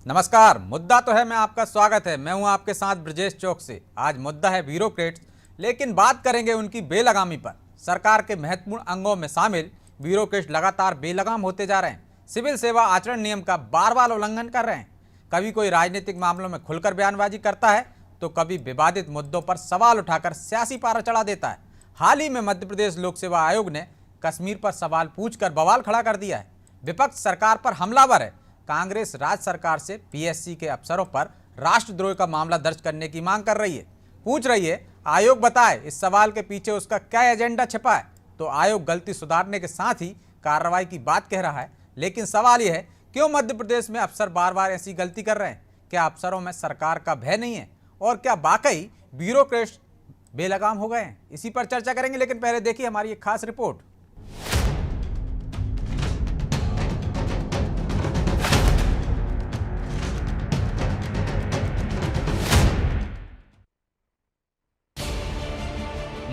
नमस्कार। मुद्दा तो है, मैं आपका स्वागत है। मैं हूं आपके साथ ब्रजेश चौक से। आज मुद्दा है ब्यूरोक्रेट्स, लेकिन बात करेंगे उनकी बेलगामी पर। सरकार के महत्वपूर्ण अंगों में शामिल ब्यूरोक्रेट्स लगातार बेलगाम होते जा रहे हैं। सिविल सेवा आचरण नियम का बार बार उल्लंघन कर रहे हैं। कभी कोई राजनीतिक मामलों में खुलकर बयानबाजी करता है तो कभी विवादित मुद्दों पर सवाल उठाकर सियासी पारा चढ़ा देता है। हाल ही में मध्य प्रदेश लोक सेवा आयोग ने कश्मीर पर सवाल पूछकर बवाल खड़ा कर दिया है। विपक्ष सरकार पर हमलावर है। कांग्रेस राज्य सरकार से पीएससी के अफसरों पर राष्ट्रद्रोह का मामला दर्ज करने की मांग कर रही है। पूछ रही है आयोग बताए इस सवाल के पीछे उसका क्या एजेंडा छिपा है। तो आयोग गलती सुधारने के साथ ही कार्रवाई की बात कह रहा है, लेकिन सवाल यह है क्यों मध्य प्रदेश में अफसर बार बार ऐसी गलती कर रहे हैं। क्या अफसरों में सरकार का भय नहीं है और क्या वाकई ब्यूरोक्रेट्स बेलगाम हो गए हैं? इसी पर चर्चा करेंगे, लेकिन पहले देखिए हमारी एक खास रिपोर्ट।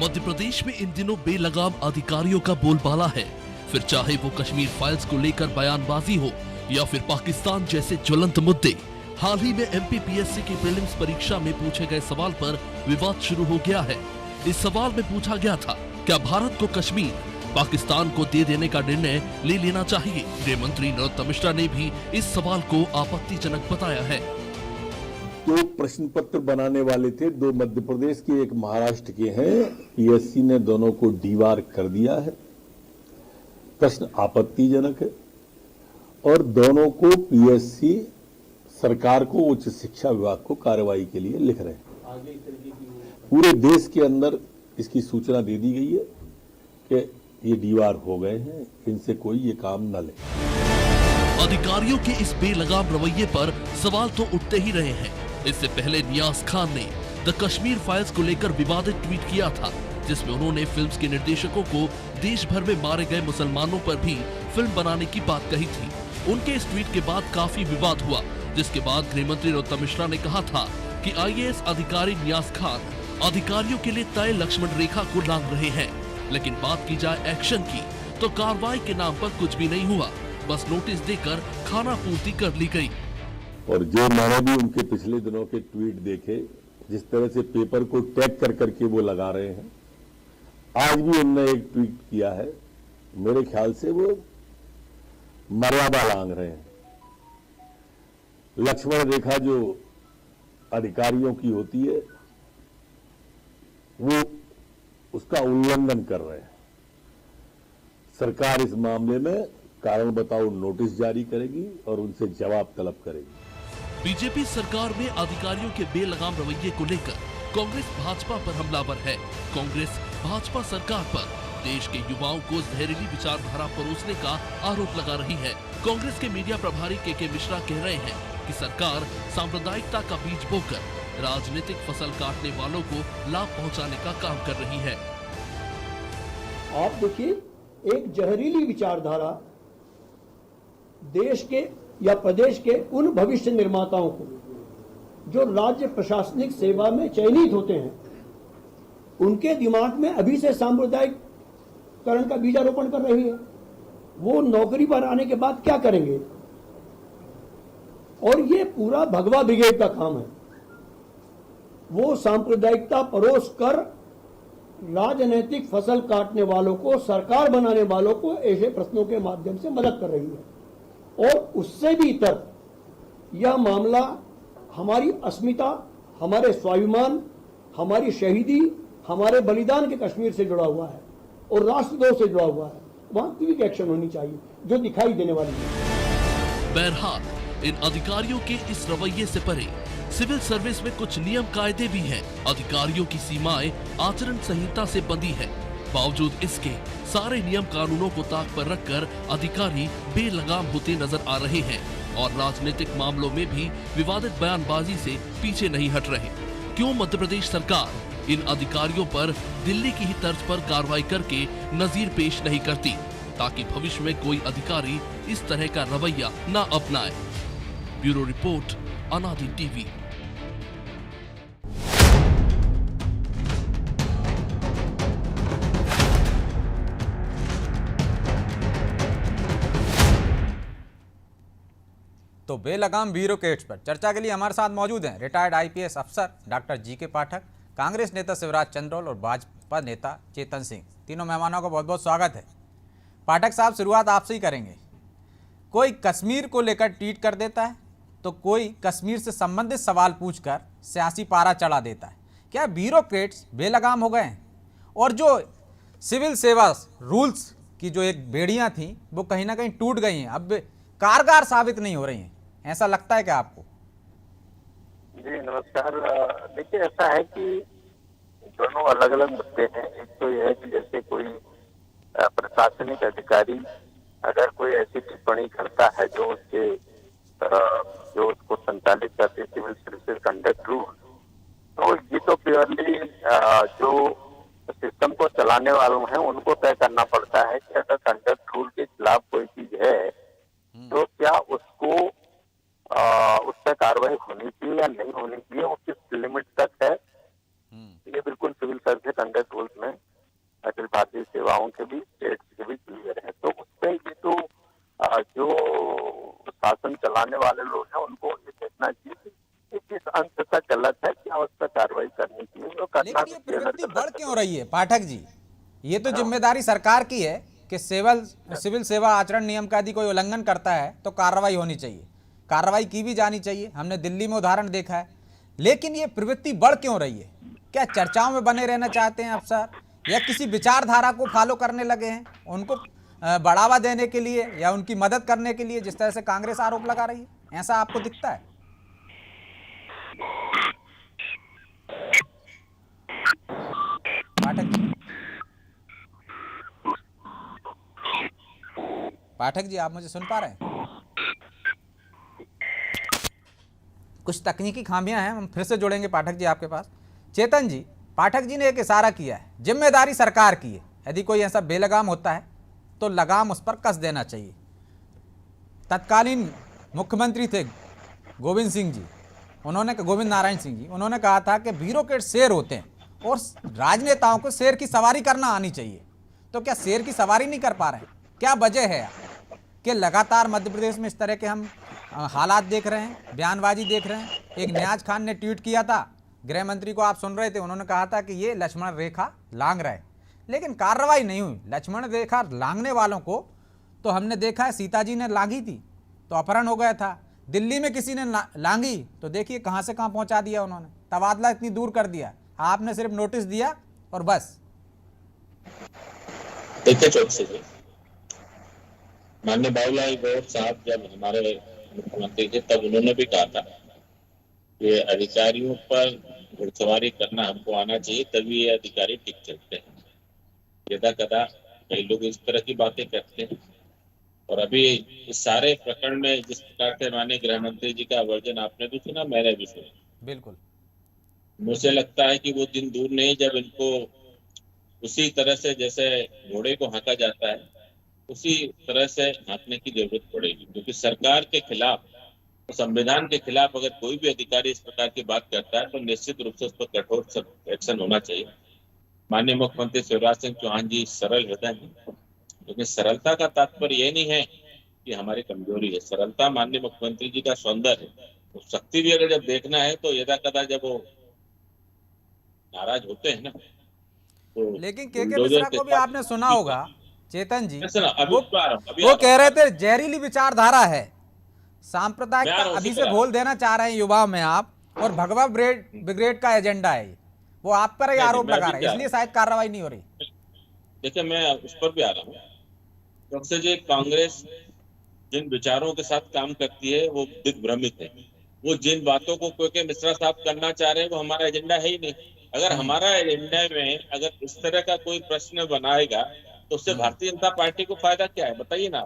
मध्य प्रदेश में इन दिनों बेलगाम अधिकारियों का बोलबाला है। फिर चाहे वो कश्मीर फाइल्स को लेकर बयानबाजी हो या फिर पाकिस्तान जैसे ज्वलंत मुद्दे। हाल ही में एमपीपीएससी की प्रीलिम्स परीक्षा में पूछे गए सवाल पर विवाद शुरू हो गया है। इस सवाल में पूछा गया था, क्या भारत को कश्मीर पाकिस्तान को दे देने का निर्णय ले लेना चाहिए? गृह मंत्री नरोत्तम मिश्रा ने भी इस सवाल को आपत्तिजनक बताया है। दो प्रश्न पत्र बनाने वाले थे, दो मध्य प्रदेश के, एक महाराष्ट्र के हैं। पीएससी ने दोनों को डीवार कर दिया है। प्रश्न आपत्तिजनक है और दोनों को पीएससी सरकार को, उच्च शिक्षा विभाग को कार्रवाई के लिए लिख रहे हैं। पूरे देश के अंदर इसकी सूचना दे दी गई है कि ये डीवार हो गए हैं, इनसे कोई ये काम न ले। अधिकारियों के इस बेलगाम रवैये पर सवाल तो उठते ही रहे हैं। इससे पहले नियाज खान ने द कश्मीर फाइल्स को लेकर विवादित ट्वीट किया था, जिसमें उन्होंने फिल्म्स के निर्देशकों को देश भर में मारे गए मुसलमानों पर भी फिल्म बनाने की बात कही थी। उनके इस ट्वीट के बाद काफी विवाद हुआ, जिसके बाद गृह मंत्री नरोत्तम मिश्रा ने कहा था कि आईएएस अधिकारी नियाज खान अधिकारियों के लिए तय लक्ष्मण रेखा को लांघ रहे हैं। लेकिन बात की जाए एक्शन की तो कार्रवाई के नाम पर कुछ भी नहीं हुआ, बस नोटिस देकर खाना पूर्ति कर ली गई। और जो मैंने भी उनके पिछले दिनों के ट्वीट देखे, जिस तरह से पेपर को टैग कर करके वो लगा रहे हैं, आज भी उनने एक ट्वीट किया है, मेरे ख्याल से वो मर्यादा लांघ रहे हैं। लक्ष्मण रेखा जो अधिकारियों की होती है वो उसका उल्लंघन कर रहे हैं। सरकार इस मामले में कारण बताओ नोटिस जारी करेगी और उनसे जवाब तलब करेगी। बीजेपी सरकार में अधिकारियों के बेलगाम रवैये को लेकर कांग्रेस भाजपा पर हमलावर है। कांग्रेस भाजपा सरकार पर देश के युवाओं को जहरीली विचारधारा परोसने का आरोप लगा रही है। कांग्रेस के मीडिया प्रभारी के मिश्रा कह रहे हैं कि सरकार सांप्रदायिकता का बीज बोकर राजनीतिक फसल काटने वालों को लाभ पहुंचाने का काम कर रही है। आप देखिए, एक जहरीली विचारधारा देश के या प्रदेश के उन भविष्य निर्माताओं को जो राज्य प्रशासनिक सेवा में चयनित होते हैं, उनके दिमाग में अभी से सांप्रदायिककरण का बीजारोपण कर रही है। वो नौकरी पर आने के बाद क्या करेंगे? और ये पूरा भगवा ब्रिगेड का काम है। वो सांप्रदायिकता परोस कर राजनीतिक फसल काटने वालों को, सरकार बनाने वालों को ऐसे प्रश्नों के माध्यम से मदद कर रही है। और उससे भी इतर यह मामला हमारी अस्मिता, हमारे स्वाभिमान, हमारी शहीदी, हमारे बलिदान के कश्मीर से जुड़ा हुआ है और राष्ट्रद्रोह से जुड़ा हुआ है। वहां क्विक एक्शन होनी चाहिए जो दिखाई देने वाली है। बहरहाल इन अधिकारियों के इस रवैये से परे सिविल सर्विस में कुछ नियम कायदे भी हैं। अधिकारियों की सीमाएं आचरण संहिता से बंधी है। बावजूद इसके सारे नियम कानूनों को ताक पर रखकर अधिकारी बेलगाम होते नजर आ रहे हैं और राजनीतिक मामलों में भी विवादित बयानबाजी से पीछे नहीं हट रहे। क्यों मध्य प्रदेश सरकार इन अधिकारियों पर दिल्ली की ही तर्ज पर कार्रवाई करके नजीर पेश नहीं करती, ताकि भविष्य में कोई अधिकारी इस तरह का रवैया न अपनाए? ब्यूरो रिपोर्ट, अनादि टीवी। तो बेलगाम ब्यूरोक्रेट्स पर चर्चा के लिए हमारे साथ मौजूद हैं रिटायर्ड आईपीएस अफसर डॉक्टर जी.के. पाठक, कांग्रेस नेता शिवराज चंद्रोल और भाजपा नेता चेतन सिंह। तीनों मेहमानों का बहुत बहुत स्वागत है। पाठक साहब, शुरुआत आपसे ही करेंगे। कोई कश्मीर को लेकर ट्वीट कर देता है तो कोई कश्मीर से संबंधित सवाल पूछकर सियासी पारा चढ़ा देता है। क्या ब्यूरोक्रेट्स बेलगाम हो गए हैं और जो सिविल सेवा रूल्स की जो एक बेड़ियां थी वो कहीं ना कहीं टूट गई हैं, अब कारगर साबित नहीं हो रही हैं, ऐसा लगता है क्या आपको? जी नमस्कार। देखिए, ऐसा है कि दोनों अलग अलग मुद्दे हैं। एक तो यह है कि जैसे कोई प्रशासनिक अधिकारी अगर कोई ऐसी टिप्पणी करता है जो उसको संचालित करती है सिविल सर्विसेज कंडक्ट रूल, तो ये तो प्योरली जो सिस्टम को चलाने वालों हैं उनको तय करना पड़ता है कि अगर कंडक्ट रूल के खिलाफ कोई चीज है तो क्या उसको उस पर कार्रवाई होनी चाहिए या नहीं होनी चाहिए, वो किस लिमिट तक है, ये बिल्कुल सिविल सर्विस कंडक्ट रूल्स में अखिल भारतीय सेवाओं के भी स्टेट्स के भी क्लियर है। तो उसमें ये तो जो शासन चलाने वाले लोग हैं उनको ये देखना चाहिए कि किस अंत तक गलत है, क्या उस पर कार्रवाई करनी चाहिए। तो करना लेकिन ये प्रवृत्ति बढ़ क्यों रही है पाठक जी? ये तो जिम्मेदारी सरकार की है कि सिविल सेवा आचरण नियम का यदि कोई उल्लंघन करता है तो कार्रवाई होनी चाहिए, कार्रवाई की भी जानी चाहिए। हमने दिल्ली में उदाहरण देखा है। लेकिन ये प्रवृत्ति बढ़ क्यों रही है? क्या चर्चाओं में बने रहना चाहते हैं अफसर, या किसी विचारधारा को फॉलो करने लगे हैं, उनको बढ़ावा देने के लिए या उनकी मदद करने के लिए, जिस तरह से कांग्रेस आरोप लगा रही है? ऐसा आपको दिखता है? पाठक जी, आप मुझे सुन पा रहे हैं? कुछ तकनीकी खामियां हैं, हम फिर से जुड़ेंगे पाठक जी आपके पास। चेतन जी, पाठक जी ने एक इशारा किया है, जिम्मेदारी सरकार की है, यदि कोई ऐसा बेलगाम होता है तो लगाम उस पर कस देना चाहिए। तत्कालीन मुख्यमंत्री थे गोविंद नारायण सिंह जी, उन्होंने कहा था कि ब्यूरोक्रेट शेर होते हैं और राजनेताओं को शेर की सवारी करना आनी चाहिए। तो क्या शेर की सवारी नहीं कर पा रहे हैं? क्या वजह है कि लगातार मध्य प्रदेश में इस तरह के हम हालात देख रहे हैं, बयानबाजी देख रहे हैं? एक नियाज खान ने ट्वीट किया था, गृह मंत्री को आप सुन रहे थे, उन्होंने कहा था कि ये लक्ष्मण रेखा लांघ रहे, लेकिन कार्रवाई नहीं हुई। लक्ष्मण रेखा लांघने वालों को तो हमने देखा है, सीता जी ने लांघी थी तो अपहरण हो गया था, दिल्ली में किसी ने लांघी तो देखिए कहाँ से कहाँ पहुँचा दिया उन्होंने, तबादला इतनी दूर कर दिया। आपने सिर्फ नोटिस दिया और बस। देखिए चौकसी जी, माननीय बाबूलाल गौर साहब जब हमारे मुख्यमंत्री थे तब उन्होंने भी कहा था कि अधिकारियों पर घुड़सवारी करना हमको आना चाहिए, तभी ये अधिकारी टिक सकते हैं। यदा कदा कई लोग इस तरह की बातें करते हैं और अभी इस सारे प्रकरण में जिस प्रकार से माननीय गृह मंत्री जी का वर्जन आपने भी सुना, मैंने भी सुना। बिल्कुल, मुझे लगता है कि वो दिन दूर नहीं जब इनको उसी तरह से जैसे घोड़े को हाँका जाता है उसी तरह से हाँकने की जरूरत पड़ेगी, क्योंकि सरकार के खिलाफ, संविधान के खिलाफ अगर कोई भी अधिकारी इस प्रकार की बात करता है तो निश्चित रूप से उस पर कठोर एक्शन होना चाहिए। माननीय मुख्यमंत्री शिवराज सिंह चौहान जी सरल हृदय हैं, लेकिन सरलता का तात्पर्य ये नहीं है कि हमारी कमजोरी है। सरलता माननीय मुख्यमंत्री जी का सौंदर्य है। तो शक्ति भी अगर जब देखना है तो यदा कदा जब वो नाराज होते हैं ना, तो लेकिन के मिश्रा को भी आपने सुना होगा चेतन जी, अभी वो कह रहे थे जहरीली विचारधारा है, सांप्रदायिकता अभी से घोल देना चाह रहे हैं युवाओं में आप, और भगवा ब्रिगेड का एजेंडा है, वो आप पर ही आरोप लगा रहे हैं, इसलिए शायद कार्रवाई नहीं हो रही। देखिए, मैं उस पर भी आ रहा हूँ। सबसे जो कांग्रेस जिन विचारों के साथ काम करती है वो दिग्भ्रमित है। वो जिन बातों को के मिश्रा साहब करना चाह रहे हैं वो हमारा एजेंडा है ही नहीं। अगर हमारा एजेंडा में अगर इस तरह का कोई प्रश्न बनाएगा तो उससे भारतीय जनता पार्टी को फायदा क्या है, बताइए ना।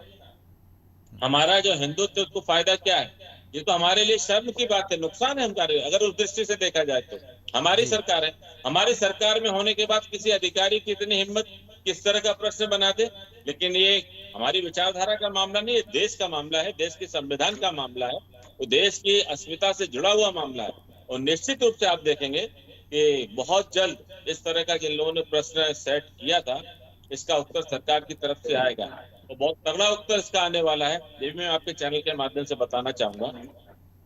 हमारा जो हिंदुत्व उसको फायदा क्या है? ये तो हमारे लिए शर्म की बात है, नुकसान है हमारे, अगर उस दृष्टि से देखा जाए तो। हमारी सरकार है, हमारी सरकार में होने के बाद किसी अधिकारी की इतनी हिम्मत किस तरह का प्रश्न बना दे। लेकिन ये हमारी विचारधारा का मामला नहीं, ये देश का मामला है, देश के संविधान का मामला है, वो देश की अस्मिता से जुड़ा हुआ मामला है। और निश्चित रूप से आप देखेंगे कि बहुत जल्द इस तरह का जिन लोगों ने प्रश्न सेट किया था इसका उत्तर सरकार की तरफ से आएगा। तो तो बहुत तगड़ा उत्तर इसका आने वाला है। ये भी मैं आपके चैनल के माध्यम से बताना चाहूंगा।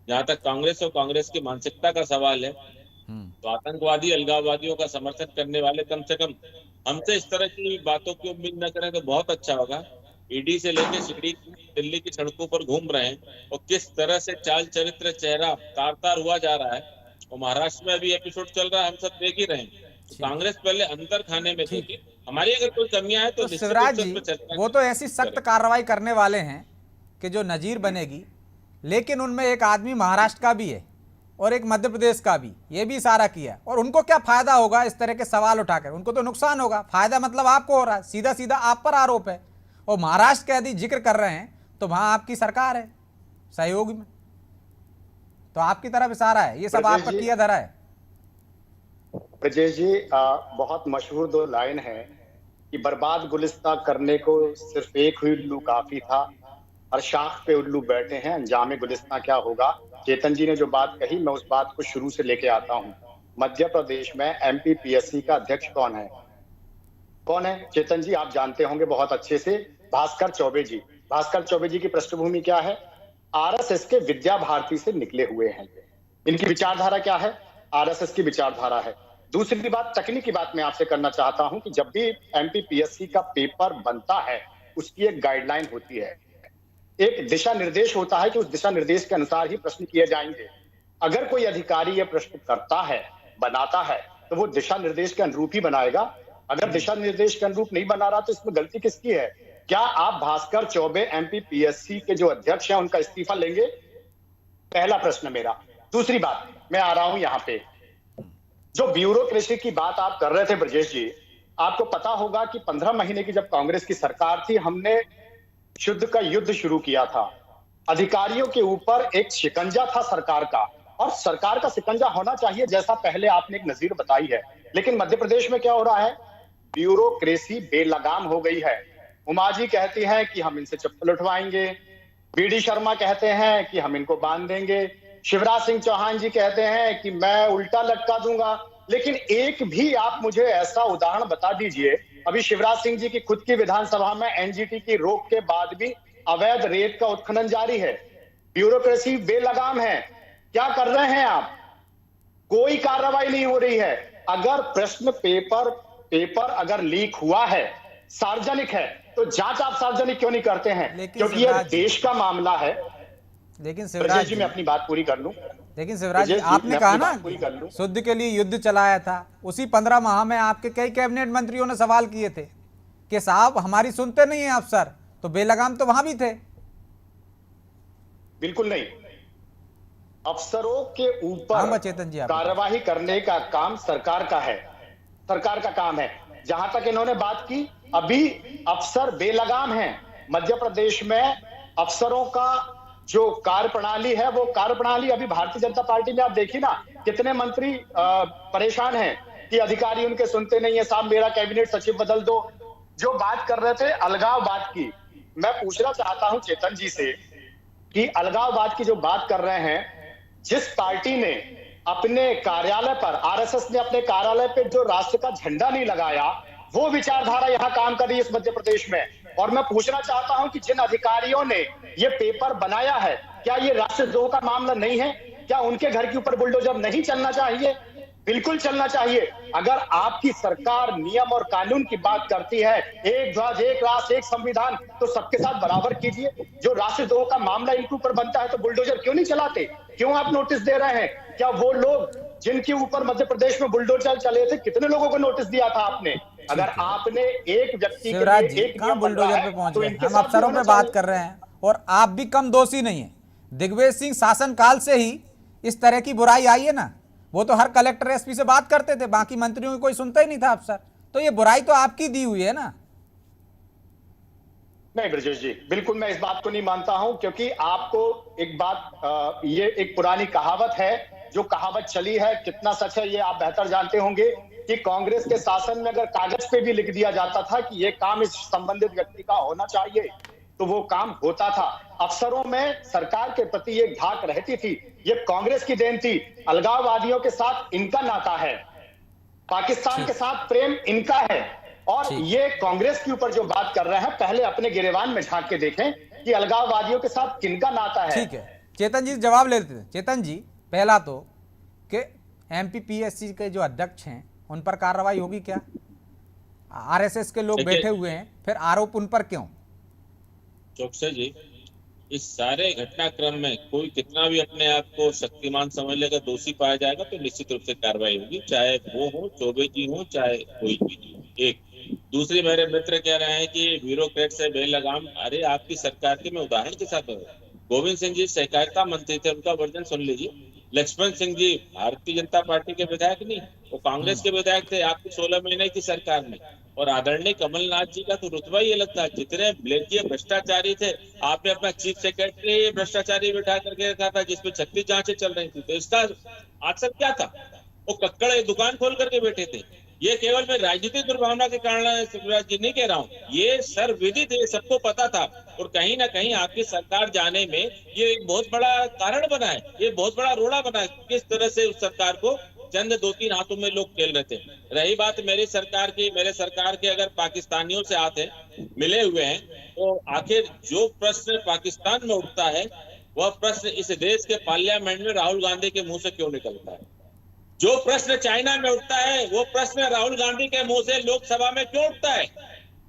जहां तक कांग्रेस और कांग्रेस की मानसिकता का सवाल है, तो आतंकवादी अलगाववादियों का समर्थन करने वाले कम से कम हमसे इस तरह की बातों की उम्मीद न करें तो बहुत अच्छा होगा। ईडी से लेकर सीढ़ी दिल्ली की सड़कों पर घूम रहे हैं और किस तरह से चाल चरित्र चेहरा तार तार हुआ जा रहा है। और महाराष्ट्र में अभी एपिसोड चल रहा है, हम सब देख ही रहे हैं। तो कांग्रेस पहले अंदर खाने में थी। हमारी अगर कोई कमियां हैं तो निश्चित रूप शिवराज से जी, उस पर चर्चा वो तो ऐसी सख्त कार्रवाई करने वाले हैं कि जो नजीर बनेगी, लेकिन उनमें एक आदमी महाराष्ट्र का भी है और एक मध्य प्रदेश का भी, ये भी इशारा किया। और उनको क्या फायदा होगा इस तरह के सवाल उठाकर? उनको तो नुकसान होगा। फायदा मतलब आपको हो रहा है, सीधा सीधा आप पर आरोप है। और महाराष्ट्र का यदि जिक्र कर रहे हैं तो वहां आपकी सरकार है सहयोग में, तो आपकी तरफ इशारा है। ये सब आप पर किया धरा है। ब्रजेश जी, बहुत मशहूर दो लाइन है कि बर्बाद गुलिस्ता करने को सिर्फ एक ही उल्लू काफी था, और शाख पे उल्लू बैठे हैं, अंजाम गुलिस्ता क्या होगा। चेतन जी ने जो बात कही, मैं उस बात को शुरू से लेके आता हूँ। मध्य प्रदेश में एमपीपीएससी का अध्यक्ष कौन है? कौन है चेतन जी? आप जानते होंगे बहुत अच्छे से, भास्कर चौबे जी। भास्कर चौबे जी की पृष्ठभूमि क्या है? आरएसएस के विद्या भारती से निकले हुए हैं। इनकी विचारधारा क्या है? आरएसएस की विचारधारा है। दूसरी बात, तकनीकी बात मैं आपसे करना चाहता हूं कि जब भी एमपीपीएससी का पेपर बनता है, उसकी एक गाइडलाइन होती है, एक दिशा निर्देश होता है कि उस दिशा निर्देश के अनुसार ही प्रश्न किए जाएंगे। अगर कोई अधिकारी यह प्रश्न करता है, बनाता है, तो वो दिशा निर्देश के अनुरूप ही बनाएगा। अगर दिशा निर्देश के अनुरूप नहीं बना रहा तो इसमें गलती किसकी है? क्या आप भास्कर चौबे एमपीपीएससी के जो अध्यक्ष हैं उनका इस्तीफा लेंगे? पहला प्रश्न मेरा। दूसरी बात, मैं आ रहा हूं यहां पे, जो ब्यूरोक्रेसी की बात आप कर रहे थे ब्रजेश जी, आपको पता होगा कि 15 महीने की जब कांग्रेस की सरकार थी, हमने शुद्ध का युद्ध शुरू किया था। अधिकारियों के ऊपर एक शिकंजा था सरकार का, और सरकार का शिकंजा होना चाहिए जैसा पहले आपने एक नजीर बताई है। लेकिन मध्य प्रदेश में क्या हो रहा है? ब्यूरोक्रेसी बेलगाम हो गई है। उमा जी कहती हैं कि हम इनसे चप्पल उठवाएंगे, बीडी शर्मा कहते हैं कि हम इनको बांध देंगे, शिवराज सिंह चौहान जी कहते हैं कि मैं उल्टा लटका दूंगा। लेकिन एक भी आप मुझे ऐसा उदाहरण बता दीजिए, अभी शिवराज सिंह जी की खुद की विधानसभा में एनजीटी की रोक के बाद भी अवैध रेत का उत्खनन जारी है। ब्यूरोक्रेसी बेलगाम है। क्या कर रहे हैं आप? कोई कार्रवाई नहीं हो रही है। अगर प्रश्न पेपर अगर लीक हुआ है, सार्वजनिक है, तो जांच आप सार्वजनिक क्यों नहीं करते हैं? क्योंकि यह देश का मामला है। लेकिन शिवराज जी, मैं अपनी बात पूरी कर लूं। लेकिन शिवराज जी, आपने कहा ना शुद्ध के लिए युद्ध चलाया था। उसी 15 माह में आपके कई कैबिनेट मंत्रियों ने सवाल किए थे कि साहब हमारी सुनते नहीं है अफसर, तो बेलगाम तो वहां भी थे। बिल्कुल नहीं। अफसरों के ऊपर कार्रवाई करने का काम सरकार का है, सरकार का काम है। जहां तक इन्होंने बात की, अभी अफसर बेलगाम हैं। मध्य प्रदेश में अफसरों का जो कार्यप्रणाली है, वो कार्यप्रणाली अभी भारतीय जनता पार्टी में आप देखिए ना, कितने मंत्री परेशान हैं कि अधिकारी उनके सुनते नहीं है, साहब मेरा कैबिनेट सचिव बदल दो। जो बात कर रहे थे अलगाववाद की, मैं पूछना चाहता हूं चेतन जी से कि अलगाववाद की जो बात कर रहे हैं, जिस पार्टी ने अपने कार्यालय पर, आरएसएस ने अपने कार्यालय पे जो राष्ट्र का झंडा नहीं लगाया, वो विचारधारा यहां काम कर रही है इस मध्य प्रदेश में। और मैं पूछना चाहता हूं कि जिन अधिकारियों ने ये पेपर बनाया है, क्या ये राष्ट्रद्रोह का मामला नहीं है? क्या उनके घर के ऊपर बुलडोजर नहीं चलना चाहिए? बिल्कुल चलना चाहिए। अगर आपकी सरकार नियम और कानून की बात करती है, एक ध्वज एक राष्ट्र एक संविधान, तो सबके साथ बराबर कीजिए। जो राष्ट्रद्रोह का मामला इनके ऊपर बनता है तो बुलडोजर क्यों नहीं चलाते? क्यों आप नोटिस दे रहे हैं? क्या वो लोग जिनके ऊपर मध्य प्रदेश में बुलडोजर चले थे, कितने लोगों को नोटिस दिया था आपने? अगर आपने एक व्यक्ति के लिए एक नियम बुलडोजर पे पहुंच गए, हम अफसरों पे बात कर रहे हैं। और आप भी कम दोषी नहीं है। दिग्विजय सिंह शासनकाल से ही इस तरह की बुराई आई है ना, वो तो हर कलेक्टर एसपी से बात करते थे, बाकी मंत्रियों की कोई सुनता ही नहीं था अफसर। तो ये बुराई तो आपकी दी हुई है ना। नहीं ब्रजेश जी, बिल्कुल मैं इस बात को नहीं मानता हूं, क्योंकि आपको एक बात, ये एक पुरानी कहावत है, जो कहावत चली है, कितना सच है ये आप बेहतर जानते होंगे, कि कांग्रेस के शासन में अगर कागज पे भी लिख दिया जाता था कि ये काम इस संबंधित व्यक्ति का होना चाहिए, तो वो काम होता था। अफसरों में सरकार के प्रति एक धाक रहती थी। ये कांग्रेस की देन थी। अलगाववादियों के साथ इनका नाता है, पाकिस्तान के साथ प्रेम इनका है, और ठीक। ये कांग्रेस के ऊपर जो बात कर रहे हैं, पहले अपने गिरेबान में झांक के देखें कि अलगाववादियों के साथ किनका नाता है। ठीक है, चेतन जी जवाब ले लेते हैं। चेतन जी, पहला तो कि एमपीपीएससी के जो अध्यक्ष हैं उन पर कार्रवाई होगी क्या? आरएसएस के लोग देखिए- बैठे हुए हैं, फिर आरोप उन पर क्यों? चौकसे जी, इस सारे घटनाक्रम में कोई कितना भी अपने आप को शक्तिमान समझ लेगा, दोषी पाया जाएगा तो निश्चित रूप से कार्रवाई होगी, चाहे वो हो, चौबे जी हो, चाहे कोई भी हो। एक दूसरी, मेरे मित्र कह रहे हैं कि ब्यूरोक्रेट से बेलगाम। अरे आपकी सरकार के मैं उदाहरण के साथ गोविंद सिंह जी सहकारिता मंत्री थे, उनका वर्जन सुन लीजिए। लक्ष्मण सिंह जी भारतीय जनता पार्टी के विधायक नहीं, वो कांग्रेस के विधायक थे आपकी 16 महीने की सरकार में। और आदरणीय कमलनाथ जी का तो रुतबा ही अलग था, जितने ब्लेकीय भ्रष्टाचारी थे। आपने अपना चीफ सेक्रेटरी भ्रष्टाचारी बिठा करके रखा था, जिसपे 36 जांचें चल रही थी। तो इसका आंसर क्या था? वो कक्कड़ एक दुकान खोल करके बैठे थे। ये केवल मैं राजनीतिक दुर्भावना के कारण शिवराज जी नहीं कह रहा हूँ, ये सर्वविदित है, सबको पता था। और कहीं ना कहीं आपकी सरकार जाने में ये एक बहुत बड़ा कारण बना है, ये बहुत बड़ा रोड़ा बना है, किस तरह से उस सरकार को चंद 2-3 हाथों में लोग खेल रहे थे। रही बात मेरी सरकार की, मेरे सरकार के अगर पाकिस्तानियों से आते मिले हुए हैं, तो आखिर जो प्रश्न पाकिस्तान में उठता है वह प्रश्न इस देश के पार्लियामेंट में राहुल गांधी के मुंह से क्यों निकलता है? जो प्रश्न चाइना में उठता है वो प्रश्न राहुल गांधी के मुंह से लोकसभा में क्यों उठता है?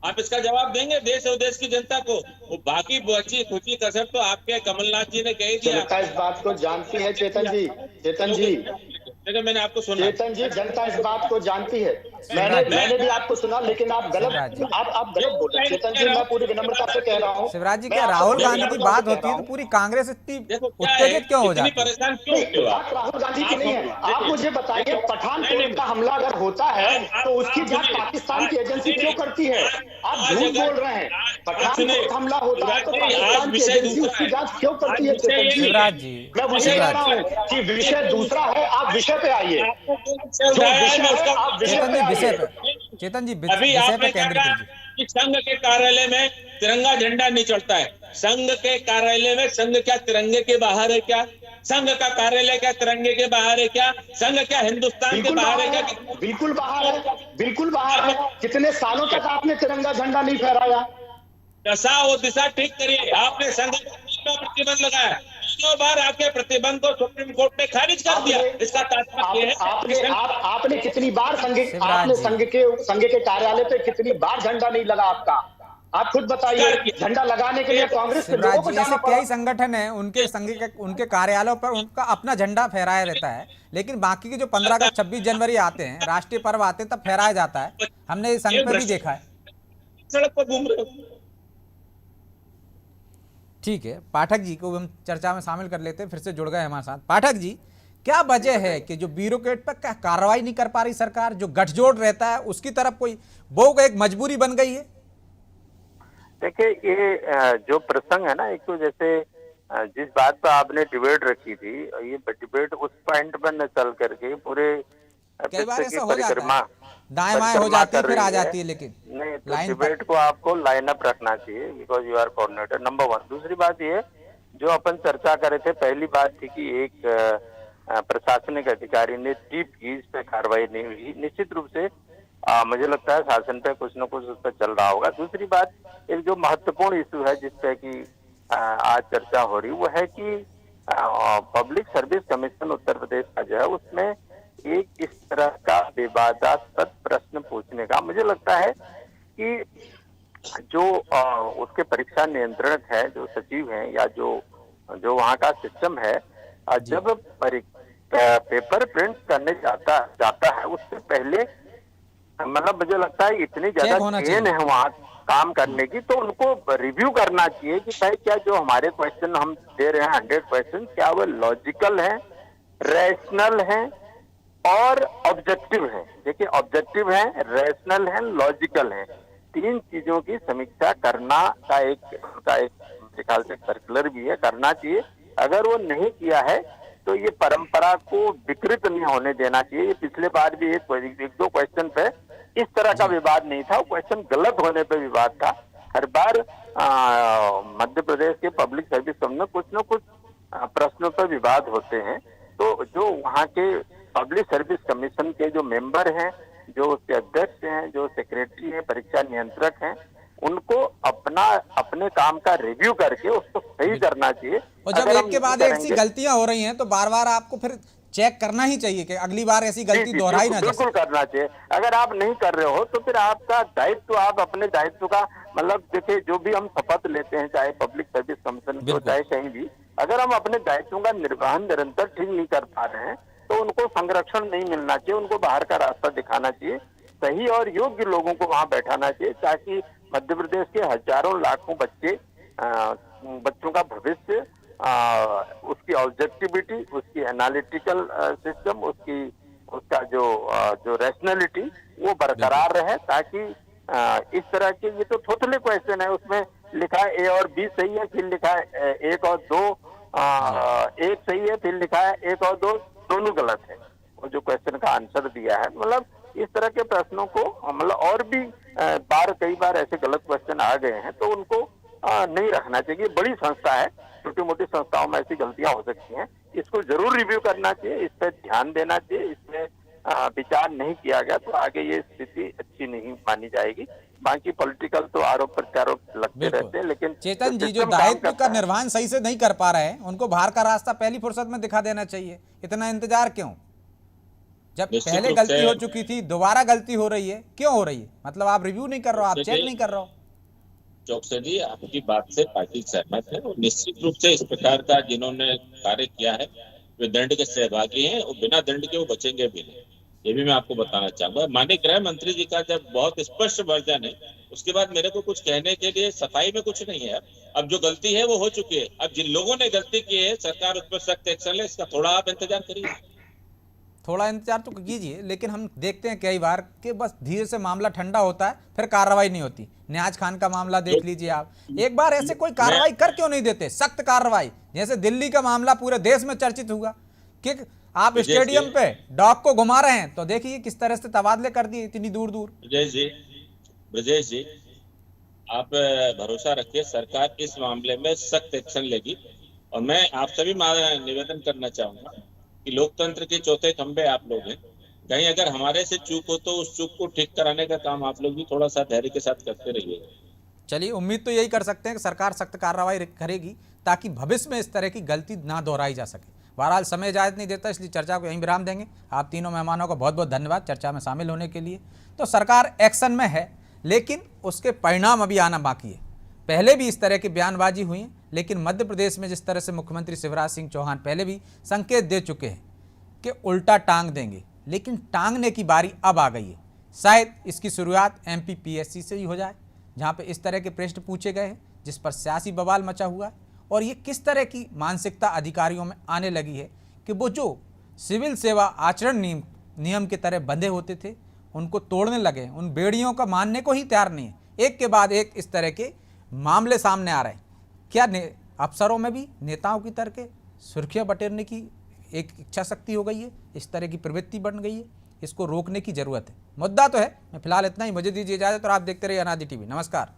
आप इसका जवाब देंगे देश और देश की जनता को? वो बाकी बची खुची कसर तो आपके कमलनाथ जी ने कह दिया। जनता इस बात को जानती है चेतन जी, चेतन जी, देखो मैंने आपको सुना। चेतन जी, जनता इस बात को जानती है। मैंने भी आपको सुना, लेकिन आप गलत बोल रहे हैं। चेतन जी, मैं पूरी विनम्रता से कह रहा हूँ। शिवराज जी, क्या राहुल गांधी की बात होती है तो पूरी कांग्रेस इतनी उत्तेजित क्यों हो जाती है? परेशान क्यों होते हो आप? बात राहुल गांधी की नहीं है। आप मुझे बताइए, पठानकोट का हमला अगर होता है तो उसकी जांच पाकिस्तान की एजेंसी क्यों करती है? आप झूठ बोल रहे हैं। पठानकोट हमला होता है तो पाकिस्तान की एजेंसी उसकी जांच क्यों करती है? चेतन जी, शिवराज जी, मैं वही कह रहा हूँ कि विषय दूसरा है, आप विषय पे आइए। जो विषय है, आप विषय चेतन पे जी विषय आइए। पे, चेतन जी अभी विषय आपने पे क्या केंद्रित कहा कीजिए। कि संघ के कार्यालय में तिरंगा झंडा नहीं चढ़ता है। संघ के कार्यालय में संघ क्या तिरंगे के बाहर है क्या? संघ का कार्यालय क्या तिरंगे के बाहर है क्या? संघ क्या हिंदुस्तान के बाहर है क्या? बिल्कुल बाहर है, बिल्कुल बाहर है। कितने सालों तक आपने तिरंगा झंडा नहीं फहराया? दशा और दिशा ठीक करिए। आपने संघ पर प्रतिबंध लगाया, 2 बार आपके प्रतिबंध को सुप्रीम कोर्ट ने खारिज कर दिया। इसका तात्पर्य है आपने कितनी बार शिवराज जी। संघ के कार्यालय पे कितनी बार झंडा नहीं लगा आपका? आप खुद बताइए। झंडा लगाने के लिए कांग्रेस के लोगों शिवराज को जी, जाना ऐसे पड़ा। कई संगठन हैं, उनके कार्यालयों पर उनका अपना झंडा फहराया रहता है, लेकिन बाकी के जो 15 अगस्त 26 जनवरी आते हैं, राष्ट्रीय पर्व आते हैं, तब फहराया जाता है। हमने इस संघ पर भी देखा है। सड़क पर घूम रहे हो। ठीक है, पाठक जी को हम चर्चा में शामिल कर लेते हैं, फिर से जुड़ गए हमारे साथ। पाठक जी, क्या वजह है कि जो ब्यूरोक्रेट पर क्या कार्रवाई नहीं कर पा रही सरकार? जो गठजोड़ रहता है उसकी तरफ कोई वो एक मजबूरी बन गई है? देखिए, ये जो प्रसंग है ना, एक तो जैसे जिस बात पर आपने डिबेट रखी थी, ये डिबेट उस पॉइंट पर न चल करके पूरे कई बार ऐसा हो परिक्रमा जाता है, दाएं बाएं हो जाती है, फिर आ जाती है, लेकिन नहीं, तो लाइन डिबेट को आपको लाइन अप रखना चाहिए, because you R coordinator, number 1। दूसरी बात ये, जो अपन चर्चा कर रहे थे, पहली बात थी कि एक प्रशासनिक अधिकारी ने टीप की, इस पे कार्रवाई नहीं हुई। निश्चित रूप से मुझे लगता है शासन पे कुछ न कुछ उस पर चल रहा होगा। दूसरी बात, एक जो महत्वपूर्ण इशू है जिस पे कि आज चर्चा हो रही, वो है कि public service commission Uttar Pradesh का जो है, उसमें एक इस तरह का विवादास्पद प्रश्न पूछने का, मुझे लगता है कि जो उसके परीक्षा नियंत्रक है, जो सचिव हैं, या जो वहाँ का सिस्टम है, जब पेपर प्रिंट करने जाता है, उससे पहले मतलब मुझे लगता है इतनी ज्यादा चेन है वहाँ काम करने की, तो उनको रिव्यू करना चाहिए कि भाई क्या जो हमारे क्वेश्चन हम दे रहे हैं 100 क्वेश्चन, क्या वो लॉजिकल हैं, रैशनल हैं और ऑब्जेक्टिव है। देखिए, ऑब्जेक्टिव है, रैशनल है, लॉजिकल है, 3 चीजों की समीक्षा करना का एक मेरे ख्याल से सर्कुलर भी है, करना चाहिए। अगर वो नहीं किया है तो ये परंपरा को विकृत नहीं होने देना चाहिए। ये पिछले बार भी एक दो क्वेश्चन पे इस तरह का विवाद नहीं था, क्वेश्चन गलत होने पे विवाद था। हर बार मध्य प्रदेश के पब्लिक सर्विस कमीशन में कुछ न कुछ प्रश्नों पर विवाद होते हैं। तो जो वहाँ के पब्लिक सर्विस कमीशन के जो मेंबर हैं, जो उसके अध्यक्ष हैं, जो सेक्रेटरी हैं, परीक्षा नियंत्रक हैं, उनको अपने काम का रिव्यू करके उसको सही करना चाहिए। और जब अगर हम एक के बाद नहीं एक सी करेंगे- गलतियां हो रही हैं तो बार बार आपको फिर चेक करना ही चाहिए कि अगली बार ऐसी गलती जी, दोहराई ना जा बिल्कुल करना चाहिए। अगर आप नहीं कर रहे हो तो फिर आपका दायित्व, आप अपने दायित्व का मतलब देखिए, जो भी हम शपथ लेते हैं, चाहे पब्लिक सर्विस कमीशन हो, बिल्कुल। चाहे कहीं भी, अगर हम अपने दायित्वों का निर्वहन निरंतर ठीक नहीं कर पा रहे हैं तो उनको संरक्षण नहीं मिलना चाहिए, उनको बाहर का रास्ता दिखाना चाहिए, सही और योग्य लोगों को वहां बैठाना चाहिए, ताकि मध्य प्रदेश के हजारों लाखों बच्चों का भविष्य, उसकी ऑब्जेक्टिविटी, उसकी एनालिटिकल सिस्टम, उसका जो रैशनैलिटी वो बरकरार रहे, ताकि इस तरह के, ये तो थोथले क्वेश्चन है, उसमें लिखा है ए और बी सही है, फिर लिखा है एक और दो, एक सही है, फिर लिखा है एक और दो दोनों गलत है, वो जो क्वेश्चन का आंसर दिया है। मतलब इस तरह के प्रश्नों को मतलब और भी कई बार ऐसे गलत क्वेश्चन आ गए हैं तो उनको नहीं रखना चाहिए। बड़ी संस्था है, छोटी मोटी संस्थाओं में ऐसी गलतियां हो सकती हैं, इसको जरूर रिव्यू करना चाहिए, इस पर ध्यान देना चाहिए, इसमें विचार नहीं किया गया तो आगे ये स्थिति अच्छी नहीं मानी जाएगी। बाकी पॉलिटिकल तो आरोप प्रत्यारोप लगते रहते हैं, लेकिन चेतन जी, जो सिस्टम काम दायित्व करता का है- निर्वहन सही से नहीं कर पा रहे हैं उनको बाहर का रास्ता पहली फुर्सत में दिखा देना चाहिए। इतना इंतजार क्यों? जब निश्चित पहले रूप गलती से- हो चुकी थी, दोबारा गलती हो रही है, क्यों हो रही है? मतलब आप रिव्यू नहीं कर रहे हो, आप चेक नहीं कर रहे हो। चौकसे जी, आपकी बात से पार्टी सहमत है और निश्चित रूप से इस प्रकार का जिन्होंने कार्य किया है वे दंड के सहभागी हैं और बिना दंड के वो बचेंगे भी नहीं, ये भी मैं आपको बताना चाहूंगा। माननीय गृह मंत्री जी का जब बहुत स्पष्ट वर्जन है, उसके बाद मेरे को कुछ कहने के लिए सफाई में कुछ नहीं है। अब जो गलती है वो हो चुकी है, अब जिन लोगों ने गलती की है सरकार उस पर सख्त एक्शन ले, इसका थोड़ा आप इंतजार करिए। थोड़ा इंतजार तो कीजिए, लेकिन हम देखते हैं कई बार कि बस धीरे से मामला ठंडा होता है, फिर कार्रवाई नहीं होती। न्याज खान का मामला देख लीजिए आप, एक बार ऐसे कोई कार्रवाई कर क्यों नहीं देते, सख्त कार्रवाई। जैसे दिल्ली का मामला पूरे देश में चर्चित हुआ कि आप स्टेडियम पे डॉग को घुमा रहे हैं, तो देखिए किस तरह से तबादले कर दिए इतनी दूर दूर। ब्रजेश जी, आप भरोसा रखिए, सरकार इस मामले में सख्त एक्शन लेगी। और मैं आप सभी निवेदन करना चाहूंगा कि लोकतंत्र के चौथे खंभे आप लोग हैं, कहीं अगर हमारे से चूक हो तो उस चूक को ठीक कराने का काम आप लोग भी थोड़ा सा धैर्य के साथ करते रहिए। चलिए, उम्मीद तो यही कर सकते हैं कि सरकार सख्त कार्रवाई करेगी ताकि भविष्य में इस तरह की गलती ना दोहराई जा सके। बहरहाल समय इजाज़त नहीं देता, इसलिए चर्चा को यहीं विराम देंगे। आप तीनों मेहमानों का बहुत बहुत धन्यवाद चर्चा में शामिल होने के लिए। तो सरकार एक्शन में है, लेकिन उसके परिणाम अभी आना बाकी है। पहले भी इस तरह की बयानबाजी हुई है, लेकिन मध्य प्रदेश में जिस तरह से मुख्यमंत्री शिवराज सिंह चौहान पहले भी संकेत दे चुके हैं कि उल्टा टांग देंगे, लेकिन टांगने की बारी अब आ गई है। शायद इसकी शुरुआत MPPSC से ही हो जाए, जहां पे इस तरह के प्रश्न पूछे गए हैं जिस पर सियासी बवाल मचा हुआ है। और ये किस तरह की मानसिकता अधिकारियों में आने लगी है कि वो जो सिविल सेवा आचरण नियम की तरह बंधे होते थे उनको तोड़ने लगे, उन बेड़ियों का मानने को ही तैयार नहीं है। एक के बाद एक इस तरह के मामले सामने आ रहे हैं। क्या अफसरों में भी नेताओं की तरह के सुर्खियां बटोरने की एक इच्छा शक्ति हो गई है, इस तरह की प्रवृत्ति बन गई है? इसको रोकने की जरूरत है। मुद्दा तो है। मैं फिलहाल इतना ही, मुझे दीजिए इजाजत और आप देखते रहिए अनादि टीवी। नमस्कार।